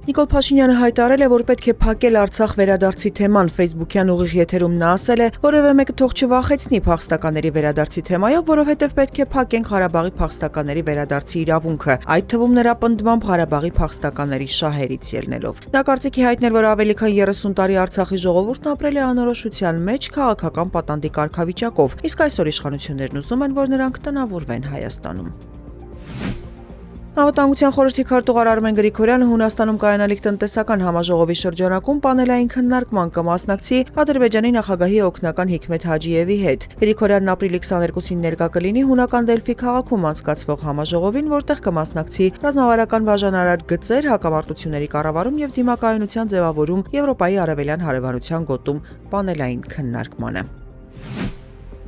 Նիկոլ Փաշինյանը հայտարարել է, որ պետք է փակել Արցախ վերադարձի թեման։ Facebook-յան ուղիղ եթերում նա ասել է, որևէ մեկը թող չվախեցնի փախստականների վերադարձի թեմայով, որովհետև պետք է փակենք Ղարաբաղի փախստականների վերադարձի իրավունքը, այդ թվում նրա պնդմամբ Ղարաբաղի փախստականների շահերից ելնելով։ Նա կարծիքի հայտնել, որ ավելի քան 30 տարի Արցախի ժողովուրդն ապրել է անորոշության մեջ քաղաքական պատանդի կարգավիճակով, իսկ այսօր իշխանություններն ուզում են, որ նրանք տնավորվեն Հայաստանում։ Անվտանգության խորհրդի քարտուղար Արմեն Գրիգորյանը Հունաստանում կայանալիք տնտեսական համաժողովի շրջանակում պանելային քննարկման կմասնակցի Ադրբեջանի նախագահի օգնական Հիկմեթ Հաջիևի հետ։ Գրիգորյանն ապրիլի 22-ին ներկա կլինի հունական Դելֆի քաղաքում անցկացվող համաժողովին, որտեղ կմասնակցի ռազմավարական բաժանարար գծեր, հակամարտությունների կառավարում եւ դիմակայունության ձևավորում Եվրոպայի արևելյան հարևանության գոտում պանելային քննարկմանը։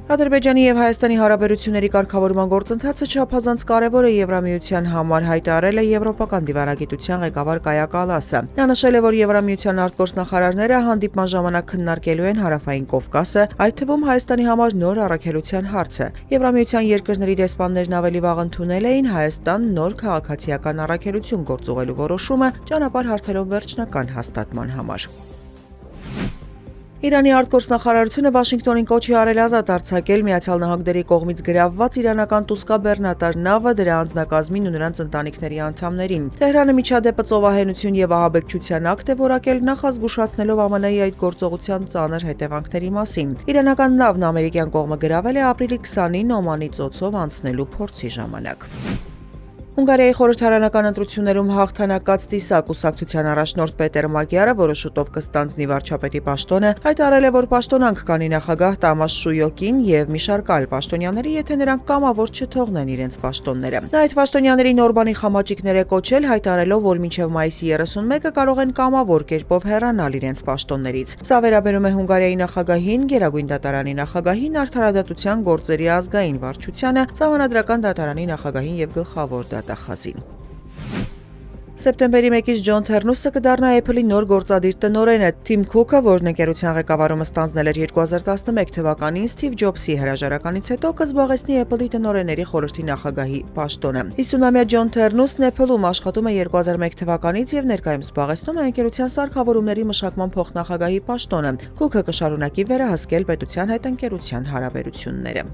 Ադրբեջանի եւ Հայաստանի հարաբերությունների կարգավորման գործընթացը չափազանց կարևոր է Եվրամիության համար, հայտարարել է Եվրոպական դիվանագիտության ղեկավար Կայա Կալասը։ Նա նշել է, որ Եվրամիության արտգործնախարարները հանդիպման ժամանակ քննարկելու են Հարավային Կովկասը, այդ թվում Հայաստանի համար նոր առաքելության հարցը։ Եվրամիության երկրների դեսպաններն ավելի վաղ ընդունել էին Հայաստան նոր քաղաքացիական առաքելություն գործուղելու որոշումը, ճանապարհ հարթելով վերջնական հաստատման համար։ Իրանի արտգործնախարարությունը Վաշինգտոնին կոչ է արել ազատ արձակել Միացյալ Նահանգների կողմից գրավված իրանական Տուսկա բեռնատար նավը, դրա անձնակազմին ու նրանց ընտանիքների անդամներին։ Թեհրանը միջադեպը ծովահենություն եւ ահաբեկչության ակտ է որակել, նախազգուշացնելով ԱՄՆ-ի այդ գործողության ծանր հետևանքների մասին։ Իրանական նավն ամերիկյան կողմը գրավել է ապրիլի 20-ին Օմանի ծոցով անցնելու փորձի ժամանակ։ Հունգարիայի խորհրդարանական ընտրություններում հաղթանակած Տիսա կուսակցության առաջնորդ Պետեր Մագյարը, որը շուտով կստանձնի վարչապետի պաշտոնը, հայտարարել է, որ պաշտոնանք կանի նախագահ Տամաս Շույոկին եւ մի շարք այլ պաշտոնյաների, եթե նրանք կամավոր չթողնեն իրենց պաշտոնները։ Նա այդ պաշտոնյաներին Օրբանի խամաճիկներ է կոչել, հայտարարելով, որ մինչև մայիսի 31-ը կարող են կամավոր կերպով հեռանալ իրենց պաշտոններից։ Սա վերաբերում է Հունգարիայի նախագահին, Գերագույն դատարանի նախագահին, Արդարադատության գործերի ազգային վարչությանը, Սահմանադրական դատարանի նախագահին եւ գլխավոր դատախազին։ Սեպտեմբերի 1-ից Ջոն Թերնուսը կդառնա Apple-ի նոր գործադիր տնօրենը։ Թիմ Քուքը, որն ընկերության ղեկավարումը ստանձնել էր 2011 թվականին Սթիվ Ջոբսի հրաժարականից հետո, կզբաղեցնի Apple-ի տնօրենների խորհրդի նախագահի պաշտոնը։ 50-ամյա Ջոն Թերնուսն Apple-ում աշխատում է 2001 թվականից եւ ներկայումս զբաղեցնում է ընկերության սարքավորումների մշակման փոխնախագահի պաշտոնը։ Քուքը կշարունակի վերահսկել պետության հետ ընկերության հարաբերությունները։